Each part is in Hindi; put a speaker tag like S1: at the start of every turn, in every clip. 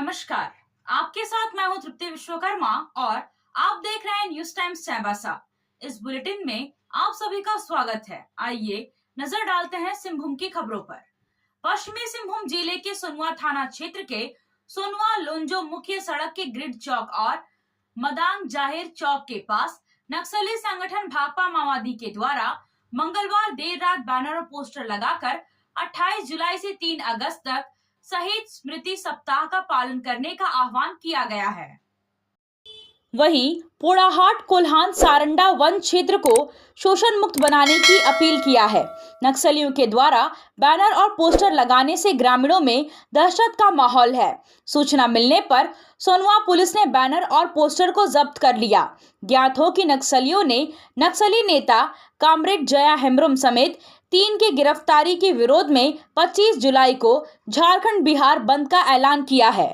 S1: नमस्कार, आपके साथ मैं हूं तृप्ति विश्वकर्मा और आप देख रहे हैं न्यूज टाइम्स चाईबासा। इस बुलेटिन में आप सभी का स्वागत है। आइए नजर डालते हैं सिंहभूम की खबरों पर। पश्चिमी सिंहभूम जिले के सोनुआ थाना क्षेत्र के सोनुआ लोंजो मुख्य सड़क के ग्रिड चौक और मदांग जाहिर चौक के पास नक्सली संगठन भाकपा माओवादी के द्वारा मंगलवार देर रात बैनर और पोस्टर लगाकर 28 जुलाई से 3 अगस्त तक शहीद स्मृति सप्ताह का पालन करने का आह्वान किया गया है। वहीं पोड़ाहाट कोल्हान सारंडा वन क्षेत्र को शोषण मुक्त बनाने की अपील किया है। नक्सलियों के द्वारा बैनर और पोस्टर लगाने से ग्रामीणों में दहशत का माहौल है। सूचना मिलने पर सोनुआ पुलिस ने बैनर और पोस्टर को जब्त कर लिया। ज्ञात हो कि नक्सलियों ने नक्सली नेता कामरेड जया हेम्ब्रम समेत 3 की गिरफ्तारी के विरोध में 25 जुलाई को झारखंड बिहार बंद का ऐलान किया है।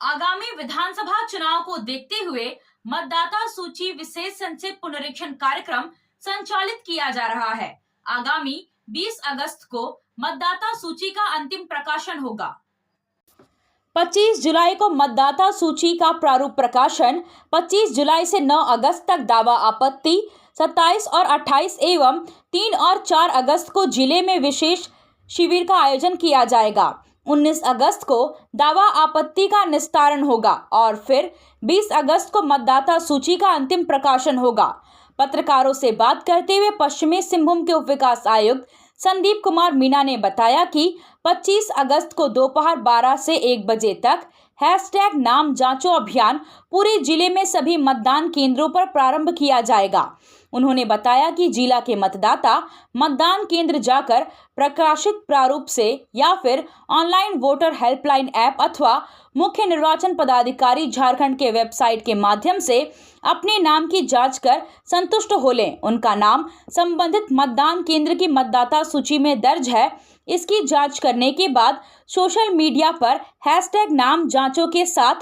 S1: आगामी विधानसभा चुनाव को देखते हुए मतदाता सूची विशेष संक्षिप्त पुनरीक्षण कार्यक्रम संचालित किया जा रहा है। आगामी 20 अगस्त को मतदाता सूची का अंतिम प्रकाशन होगा। 25 जुलाई को मतदाता सूची का प्रारूप प्रकाशन, 25 जुलाई से 9 अगस्त तक दावा आपत्ति, 27 और 28 एवं 3 और 4 अगस्त को जिले में विशेष शिविर का आयोजन किया जाएगा। 19 अगस्त को दावा आपत्ति का निस्तारण होगा और फिर 20 अगस्त को मतदाता सूची का अंतिम प्रकाशन होगा। पत्रकारों से बात करते हुए पश्चिमी सिंहभूम के उप विकास आयुक्त संदीप कुमार मीणा ने बताया कि 25 अगस्त को दोपहर 12 से 1 बजे तक #नाम जांचो अभियान पूरे जिले में सभी मतदान केंद्रों पर प्रारंभ किया जाएगा। उन्होंने बताया कि जिला के मतदाता मतदान केंद्र जाकर प्रकाशित प्रारूप से या फिर ऑनलाइन वोटर हेल्पलाइन ऐप अथवा मुख्य निर्वाचन पदाधिकारी झारखंड के वेबसाइट के माध्यम से अपने नाम की जांच कर संतुष्ट हो लें। उनका नाम संबंधित मतदान केंद्र की मतदाता सूची में दर्ज है। इसकी जांच करने के बाद सोशल मीडिया पर #नाम जांचो के साथ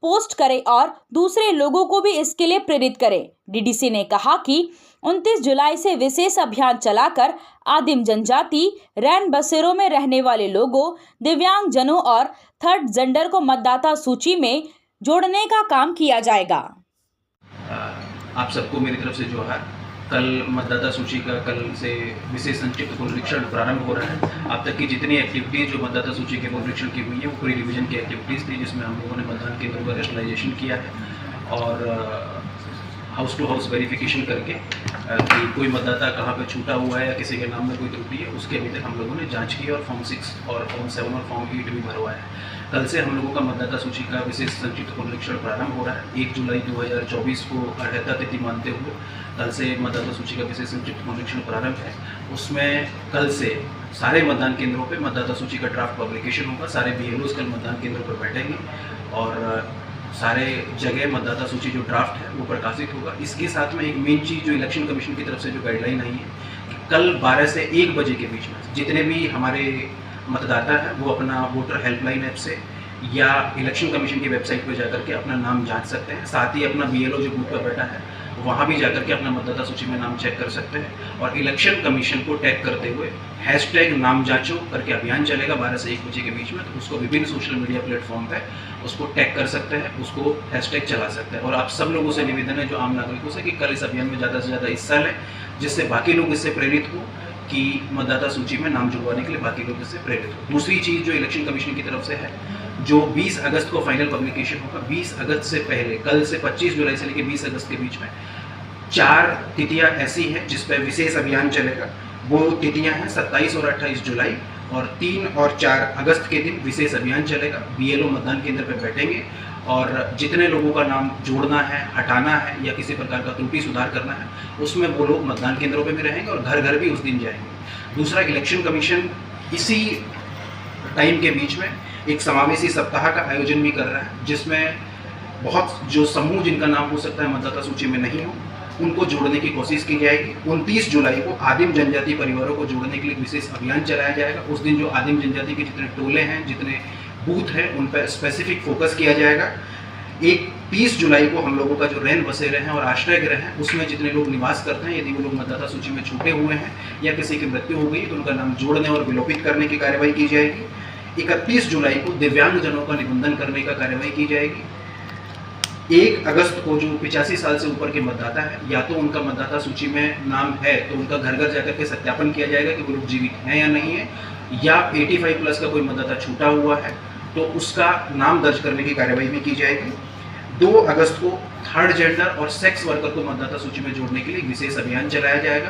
S1: पोस्ट करें और दूसरे लोगों को भी इसके लिए प्रेरित करें। डीडीसी ने कहा कि 29 जुलाई से विशेष अभियान चलाकर आदिम जनजाति, रैन बसेरों में रहने वाले लोगों, दिव्यांग जनों और थर्ड जेंडर को मतदाता सूची में जोड़ने का काम किया जाएगा।
S2: आप सबको मेरी तरफ से जोहार। कल मतदाता सूची का कल से विशेष संक्षिप्त पुनरीक्षण प्रारंभ हो रहा है। अब तक की जितनी एक्टिविटीज़ जो मतदाता सूची के पुनरीक्षण की हुई है वो पूरी रिवीजन की एक्टिविटीज़ थी, जिसमें हम लोगों ने मतदान केंद्रों का रेशनलाइजेशन किया है और हाउस टू हाउस वेरिफिकेशन करके कि कोई मतदाता कहाँ पे छूटा हुआ है या किसी के नाम में कोई त्रुटि है, उसके अभी तक हम लोगों ने जांच की और फॉर्म 6 और फॉर्म 7 और फॉर्म 8 भी भरवाया है। कल से हम लोगों का मतदाता सूची का विशेष संक्षिप्त पुनरीक्षण प्रारंभ हो रहा है। 1 जुलाई 2024 को अर्हता तिथि मानते हुए कल से मतदाता सूची का विशेष संक्षिप्त पुनरीक्षण प्रारंभ है। उसमें कल से सारे मतदान केंद्रों पे मतदाता सूची का ड्राफ्ट पब्लिकेशन होगा। सारे BLOs कल मतदान केंद्रों पर बैठेंगे और सारे जगह मतदाता सूची जो ड्राफ्ट है वो प्रकाशित होगा। इसके साथ में एक मेन चीज़ जो इलेक्शन कमीशन की तरफ से जो गाइडलाइन आई है कि कल 12 से 1 बजे के बीच में जितने भी हमारे मतदाता हैं वो अपना वोटर हेल्पलाइन ऐप से या इलेक्शन कमीशन की वेबसाइट पर जाकर के अपना नाम जांच सकते हैं। साथ ही अपना BLO जो बूथ पर बैठा है वहाँ भी जाकर के अपना मतदाता सूची में नाम चेक कर सकते हैं और इलेक्शन कमीशन को टैग करते हुए #नाम जांचो करके अभियान चलेगा 12 से 1 बजे के बीच में। तो उसको विभिन्न सोशल मीडिया प्लेटफॉर्म पे उसको टैग कर सकते हैं, उसको # चला सकते हैं। और आप सब लोगों से निवेदन है जो आम नागरिकों से कि कल इस अभियान में ज़्यादा से ज़्यादा हिस्सा लें, जिससे बाकी लोग इससे प्रेरित हो कि मतदाता सूची में नाम जुड़वाने के लिए बाकी लोग इससे प्रेरित हो। दूसरी चीज़ जो इलेक्शन कमीशन की तरफ से है, जो 20 अगस्त को फाइनल पब्लिकेशन होगा, 20 अगस्त से पहले कल से 25 जुलाई से लेकर 20 अगस्त के बीच में 4 तिथियां ऐसी हैं जिस पर विशेष अभियान चलेगा। वो तिथियां हैं 27 और 28 जुलाई और 3 और 4 अगस्त के दिन विशेष अभियान चलेगा। BLO मतदान केंद्र पर बैठेंगे और जितने लोगों का नाम जोड़ना है, हटाना है या किसी प्रकार का त्रुटि सुधार करना है, उसमें वो लोग मतदान केंद्रों पे भी रहेंगे और घर घर भी उस दिन जाएंगे। दूसरा, इलेक्शन कमीशन इसी टाइम के बीच में एक समावेशी सप्ताह का आयोजन भी कर रहा है, जिसमें बहुत जो समूह जिनका नाम हो सकता है मतदाता सूची में नहीं हो उनको जोड़ने की कोशिश की जाएगी। 29 जुलाई को आदिम जनजाति परिवारों को जोड़ने के लिए विशेष अभियान चलाया जाएगा। उस दिन जो आदिम जनजाति के जितने टोले हैं, जितने बूथ हैं, उन पर स्पेसिफिक फोकस किया जाएगा। 30 जुलाई को हम लोगों का जो रैन बसेरे हैं और आश्रय गृह हैं उसमें जितने लोग निवास करते हैं, यदि वो लोग मतदाता सूची में छूटे हुए हैं या किसी की मृत्यु हो गई तो उनका नाम जोड़ने और विलोपित करने की कार्रवाई की जाएगी। 31 जुलाई को दिव्यांगजनों का निबंधन करने का कार्यवाही की जाएगी। 1 अगस्त को जो 85 साल से ऊपर के मतदाता है, या तो उनका मतदाता सूची में नाम है तो उनका घर घर जाकर के सत्यापन किया जाएगा कि वो लोग जीवित हैं या नहीं है, या 85 प्लस का कोई मतदाता छूटा हुआ है तो उसका नाम दर्ज करने की कार्यवाही भी की जाएगी। 2 अगस्त को थर्ड जेंडर और सेक्स वर्कर को मतदाता सूची में जोड़ने के लिए विशेष अभियान चलाया जाएगा।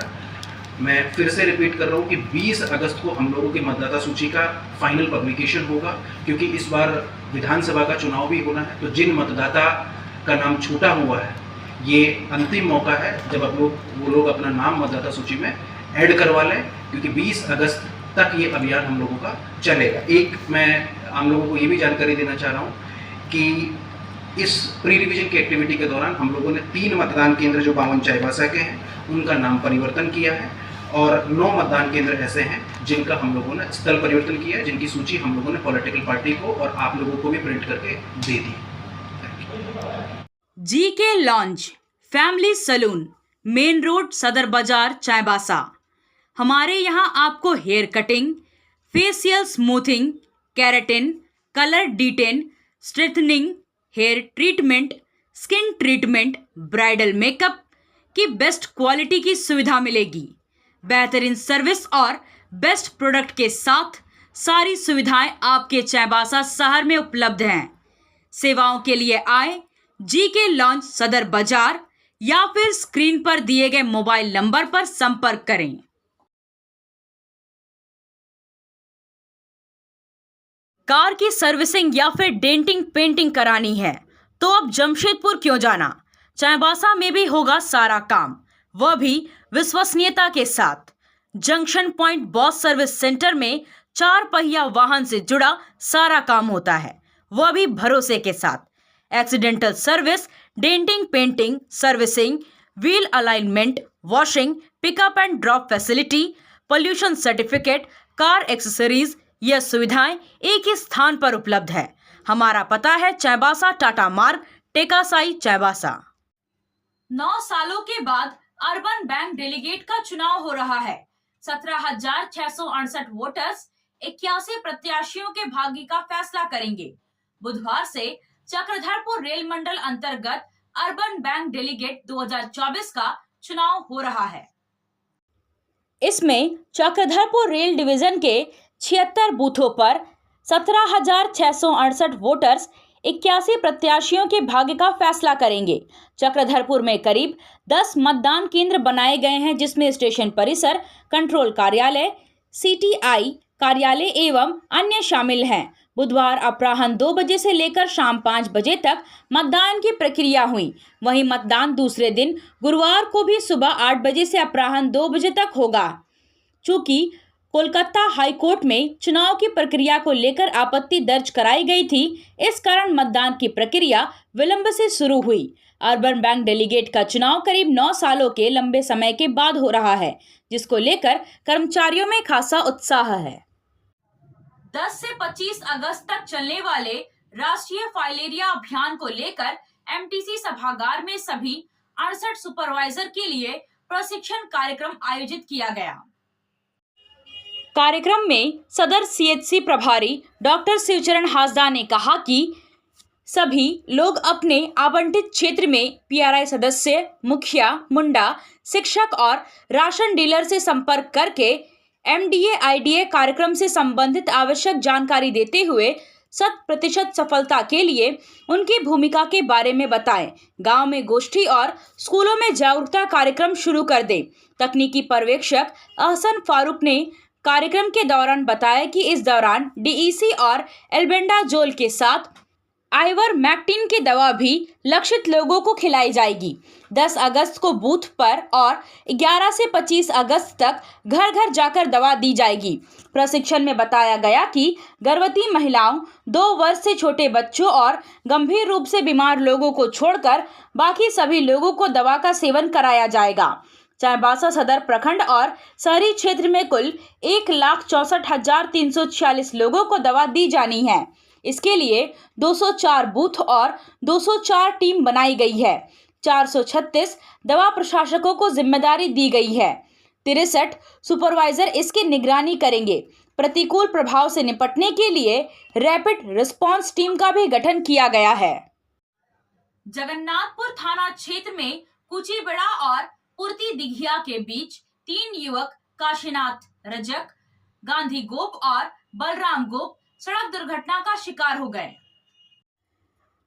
S2: मैं फिर से रिपीट कर रहा हूँ कि 20 अगस्त को हम लोगों की मतदाता सूची का फाइनल पब्लिकेशन होगा, क्योंकि इस बार विधानसभा का चुनाव भी होना है। तो जिन मतदाता का नाम छूटा हुआ है, ये अंतिम मौका है जब वो लोग अपना नाम मतदाता सूची में ऐड करवा लें, क्योंकि 20 अगस्त तक ये अभियान हम लोगों का चलेगा। एक मैं हम लोगों को ये भी जानकारी देना चाह रहा हूँ कि इस प्री रिविजन की एक्टिविटी के दौरान हम लोगों ने 3 मतदान केंद्र जो 52 चाईबासा के हैं उनका नाम परिवर्तन किया है, और 9 मतदान केंद्र ऐसे हैं जिनका हम लोगों ने स्थल परिवर्तन किया है, जिनकी सूची हम लोगों ने पॉलिटिकल पार्टी को और आप लोगों को भी प्रिंट करके दे दी।
S1: GK lounge family salon, main road, Sadar Bazaar, Chaibasa. हमारे यहाँ आपको hair cutting, facial smoothing, keratin, colour detan, straightening, hair treatment, skin treatment, bridal makeup की बेस्ट क्वालिटी की सुविधा मिलेगी। बेहतरीन सर्विस और बेस्ट प्रोडक्ट के साथ सारी सुविधाएं आपके चाईबासा शहर में उपलब्ध हैं। सेवाओं के लिए आए जीके लॉन्च, सदर बाजार, या फिर स्क्रीन पर दिए गए मोबाइल नंबर पर संपर्क करें। कार की सर्विसिंग या फिर डेंटिंग पेंटिंग करानी है तो अब जमशेदपुर क्यों जाना, चाईबासा में भी होगा सारा काम, वह भी विश्वसनीयता के साथ। Junction point boss service centre में 4 पहिया वाहन से जुड़ा सारा काम होता है, वह भी भरोसे के साथ। Accidental service, denting painting, servicing, wheel alignment, washing, pickup and drop facility, pollution certificate, car accessories, यह सुविधाएं एक ही स्थान पर उपलब्ध है। हमारा पता है चाईबासा टाटा मार्ग, टेकासाई, चाईबासा। 9 सालों के बाद अर्बन बैंक डेलीगेट का चुनाव हो रहा है। 17,668 वोटर्स 81 प्रत्याशियों के भाग्य का फैसला करेंगे। बुधवार से चक्रधरपुर रेल मंडल अंतर्गत अर्बन बैंक डेलीगेट 2024 का चुनाव हो रहा है। इसमें चक्रधरपुर रेल डिवीजन के 76 बूथों पर 17,668 वोटर्स 81 प्रत्याशियों के भाग्य का फैसला करेंगे। चक्रधरपुर में करीब 10 मतदान केंद्र बनाए गए हैं, जिसमें स्टेशन परिसर, कंट्रोल कार्यालय, सीटीआई कार्यालय एवं अन्य शामिल हैं। बुधवार अपराह्न 2 बजे से लेकर शाम 5 बजे तक मतदान की प्रक्रिया हुई। वहीं मतदान दूसरे दिन गुरुवार को भी सुबह 8 बजे से अपराह्न 2 बजे तक होगा। चूंकि कोलकाता हाईकोर्ट में चुनाव की प्रक्रिया को लेकर आपत्ति दर्ज कराई गई थी, इस कारण मतदान की प्रक्रिया विलंब से शुरू हुई। अर्बन बैंक डेलीगेट का चुनाव करीब 9 सालों के लंबे समय के बाद हो रहा है, जिसको लेकर कर्मचारियों में खासा उत्साह है। 10 से 25 अगस्त तक चलने वाले राष्ट्रीय फाइलेरिया अभियान को लेकर एमटीसी सभागार में सभी 68 सुपरवाइजर के लिए प्रशिक्षण कार्यक्रम आयोजित किया गया। कार्यक्रम में सदर सीएचसी प्रभारी डॉक्टर शिवचरण हासदा ने कहा कि सभी लोग अपने आवंटित क्षेत्र में पीआरआई सदस्य, मुखिया, मुंडा, शिक्षक और राशन डीलर से संपर्क करके एमडीए आईडीए कार्यक्रम से संबंधित आवश्यक जानकारी देते हुए 100% सफलता के लिए उनकी भूमिका के बारे में बताएं। गांव में गोष्ठी और स्कूलों में जागरूकता कार्यक्रम शुरू कर दें। तकनीकी पर्यवेक्षक अहसन फारूक ने कार्यक्रम के दौरान बताया कि इस दौरान डीईसी और एल्बेंडाजोल के साथ आइवरमेक्टिन की दवा भी लक्षित लोगों को खिलाई जाएगी। 10 अगस्त को बूथ पर और 11 से 25 अगस्त तक घर घर जाकर दवा दी जाएगी। प्रशिक्षण में बताया गया कि गर्भवती महिलाओं, 2 वर्ष से छोटे बच्चों और गंभीर रूप से बीमार लोगों को छोड़कर बाकी सभी लोगों को दवा का सेवन कराया जाएगा। चाईबासा सदर प्रखंड और शहरी क्षेत्र में कुल 1,64,346 लोगों को दवा दी जानी है। इसके लिए 204 बूथ और 204 टीम बनाई गई है। 436 दवा प्रशासकों को जिम्मेदारी दी गई है। 63 सुपरवाइजर इसकी निगरानी करेंगे। प्रतिकूल प्रभाव से निपटने के लिए रैपिड रिस्पांस टीम का भी गठन किया गया है। जगन्नाथपुर थाना क्षेत्र में कुचीबड़ा और पुरती दिघिया के बीच 3 युवक काशीनाथ रजक, गांधी गोप और बलराम गोप सड़क दुर्घटना का शिकार हो गए।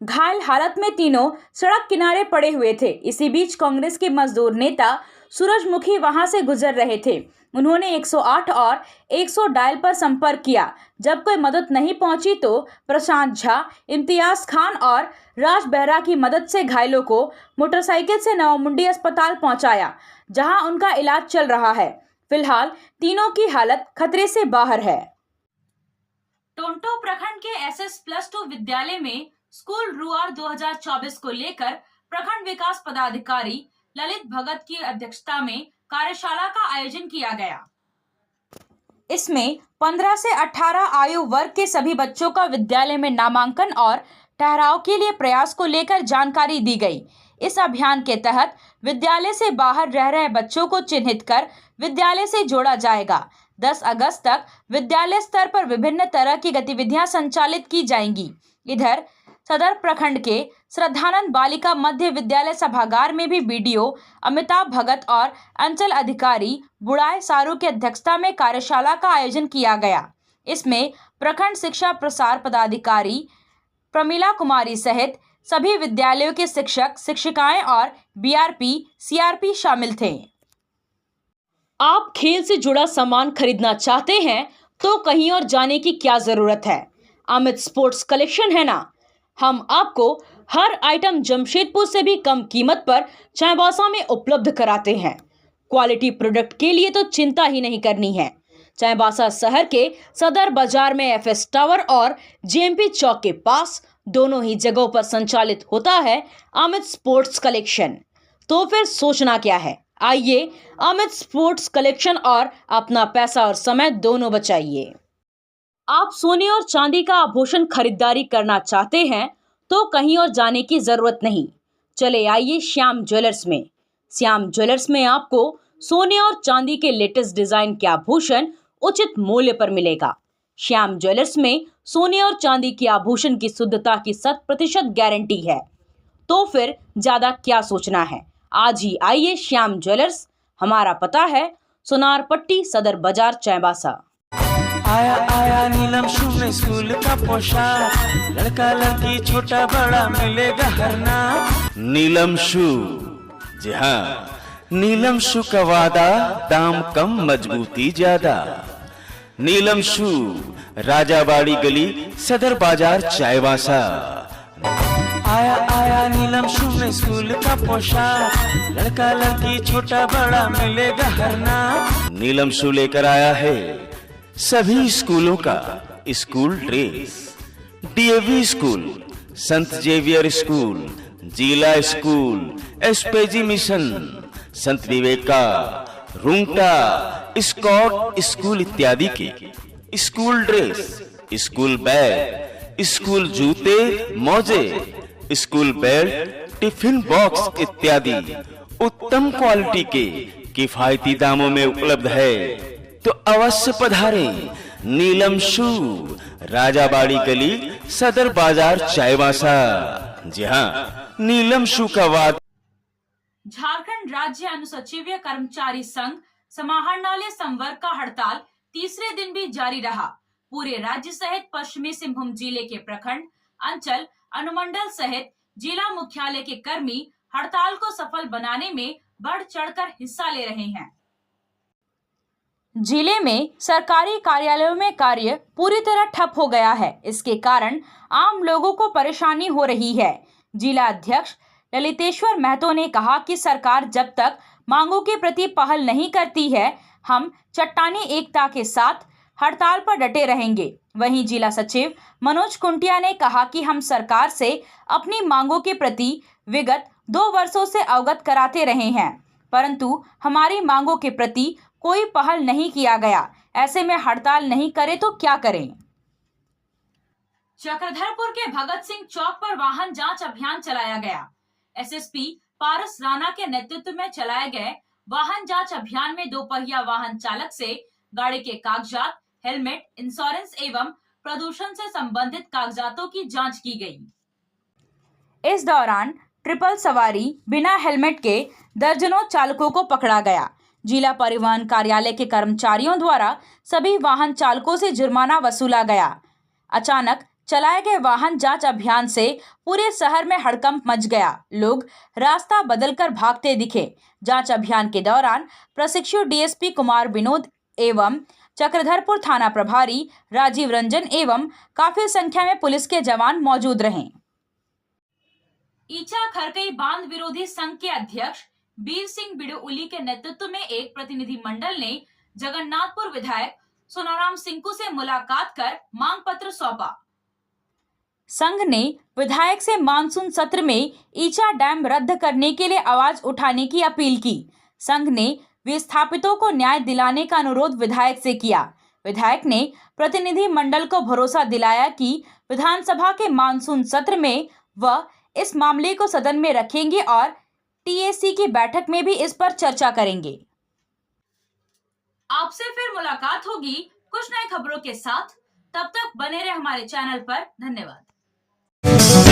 S1: घायल हालत में तीनों सड़क किनारे पड़े हुए थे। इसी बीच कांग्रेस के मजदूर नेता सूरजमुखी वहां से गुजर रहे थे। उन्होंने 108 और 100 डायल पर संपर्क किया। जब कोई मदद नहीं पहुंची तो प्रशांत झा, इम्तियाज खान और राज बेहरा की मदद से घायलों को मोटरसाइकिल से नवामुंडी अस्पताल पहुंचाया, जहां उनका इलाज चल रहा है। फिलहाल तीनों की हालत खतरे से बाहर है। टोंटो प्रखंड के SS+2 विद्यालय में स्कूल रुआर 2024 को लेकर प्रखंड विकास पदाधिकारी ललित भगत की अध्यक्षता में कार्यशाला का आयोजन किया गया। इसमें 15 से 18 आयु वर्ग के सभी बच्चों का विद्यालय में नामांकन और ठहराव के लिए प्रयास को लेकर जानकारी दी गई। इस अभियान के तहत विद्यालय से बाहर रह रहे बच्चों को चिन्हित कर विद्यालय से जोड़ा जाएगा। 10 अगस्त तक विद्यालय स्तर पर विभिन्न तरह की गतिविधियां संचालित की जाएंगी। इधर सदर प्रखंड के श्रद्धानंद बालिका मध्य विद्यालय सभागार में भी BDO अमिताभ भगत और अंचल अधिकारी बुढ़ाई सारू की अध्यक्षता में कार्यशाला का आयोजन किया गया। इसमें प्रखंड शिक्षा प्रसार पदाधिकारी प्रमिला कुमारी सहित सभी विद्यालयों के शिक्षक, शिक्षिकाएं और BRP, CRP शामिल थे। आप खेल से जुड़ा सामान खरीदना चाहते हैं तो कहीं और जाने की क्या जरूरत है। अमित स्पोर्ट्स कलेक्शन है ना। हम आपको हर आइटम जमशेदपुर से भी कम कीमत पर चाईबासा में उपलब्ध कराते हैं। क्वालिटी प्रोडक्ट के लिए तो चिंता ही नहीं करनी है। चाईबासा शहर के सदर बाजार में FS टावर और JMP चौक के पास दोनों ही जगहों पर संचालित होता है अमित स्पोर्ट्स कलेक्शन। तो फिर सोचना क्या है, आइए अमित स्पोर्ट्स कलेक्शन और अपना पैसा और समय दोनों बचाइए। आप सोने और चांदी का आभूषण खरीदारी करना चाहते हैं तो कहीं और जाने की जरूरत नहीं। चले आइए श्याम ज्वेलर्स में। श्याम ज्वेलर्स में आपको सोने और चांदी के लेटेस्ट डिजाइन के आभूषण उचित मूल्य पर मिलेगा। श्याम ज्वेलर्स में सोने और चांदी के आभूषण की शुद्धता की 100% गारंटी है। तो फिर ज्यादा क्या सोचना है, आज ही आइए श्याम ज्वेलर्स। हमारा पता है सोनार पट्टी, सदर बाजार, चाईबासा।
S3: आया आया नीलम शू में स्कूल का पोशाक, लड़का लड़की छोटा बड़ा मिलेगा हर नाम। नीलम शू, जी हाँ, नीलम शू का वादा, दाम कम मजबूती ज्यादा। नीलम शू, राजाबाड़ी गली, सदर बाजार, चाईबासा। आया आया नीलम शू में स्कूल का पोशाक, लड़का लड़की छोटा बड़ा मिलेगा हर नाम। नीलम शू लेकर आया है सभी स्कूलों का स्कूल ड्रेस। DAV स्कूल, संत जेवियर स्कूल, जिला स्कूल, SPG मिशन, संत विवेका, रुंगटा, स्कॉट स्कूल इत्यादि के school dress, school bag, school जूते, मोजे, स्कूल बेल्ट, टिफिन बॉक्स इत्यादि उत्तम क्वालिटी के किफायती दामों में उपलब्ध है। तो अवश्य पधारें। नीलम शू, राजाबाड़ी गली, सदर बाजार, चाईबासा। जी हाँ, नीलम शू का वाद।
S1: झारखंड राज्य अनुसचिव कर्मचारी संघ समाहरणालय संवर्ग का हड़ताल तीसरे दिन भी जारी रहा। पूरे राज्य सहित पश्चिमी सिंहभूम जिले के प्रखंड, अंचल, अनुमंडल सहित जिला मुख्यालय के कर्मी हड़ताल को सफल बनाने में बढ़ चढ़कर हिस्सा ले रहे हैं। जिले में सरकारी कार्यालयों में कार्य पूरी तरह ठप हो गया है। इसके कारण आम लोगों को परेशानी हो रही है। जिला अध्यक्ष ललितेश्वर महतो ने कहा कि सरकार जब तक मांगों के प्रति पहल नहीं करती है, हम चट्टानी एकता के साथ हड़ताल पर डटे रहेंगे। वहीं जिला सचिव मनोज कुंटिया ने कहा कि हम सरकार से अपनी मांगों के प्रति विगत 2 वर्षों से अवगत कराते रहे हैं, परंतु हमारी मांगों के प्रति कोई पहल नहीं किया गया। ऐसे में हड़ताल नहीं करे तो क्या करें। चक्रधरपुर के भगत सिंह चौक पर वाहन जांच अभियान चलाया गया। SSP पारस राणा के नेतृत्व में चलाए गए वाहन जांच अभियान में दोपहिया वाहन चालक से गाड़ी के कागजात, हेलमेट, इंश्योरेंस एवं प्रदूषण से संबंधित कागजातों की जांच की गई। इस दौरान ट्रिपल सवारी बिना हेलमेट के दर्जनों चालकों को पकड़ा गया। जिला परिवहन कार्यालय के कर्मचारियों द्वारा सभी वाहन चालकों से जुर्माना वसूला गया। अचानक चलाए गए वाहन जांच अभियान से पूरे शहर में हड़कंप मच गया। लोग रास्ता बदलकर भागते दिखे। जांच अभियान के दौरान प्रशिक्षु डीएसपी कुमार विनोद एवं चक्रधरपुर थाना प्रभारी राजीव रंजन एवं काफी संख्या में पुलिस के जवान मौजूद रहे। ईचा खरकई बांध विरोधी संघ के अध्यक्ष बीर सिंह बिडुउली के नेतृत्व में एक प्रतिनिधि मंडल ने जगन्नाथपुर विधायक सोनाराम सिंकू से मुलाकात कर मांग पत्र सौंपा। संघ ने विधायक से मानसून सत्र में ईचा डैम रद्द करने के लिए आवाज उठाने की अपील की। संघ ने विस्थापितों को न्याय दिलाने का अनुरोध विधायक से किया। विधायक ने प्रतिनिधि मंडल को भरोसा दिलाया कि विधानसभा के मानसून सत्र में वह इस मामले को सदन में रखेंगे और टीएसी की बैठक में भी इस पर चर्चा करेंगे। आपसे फिर मुलाकात होगी कुछ नई खबरों के साथ। तब तक बने रहे हमारे चैनल पर। धन्यवाद।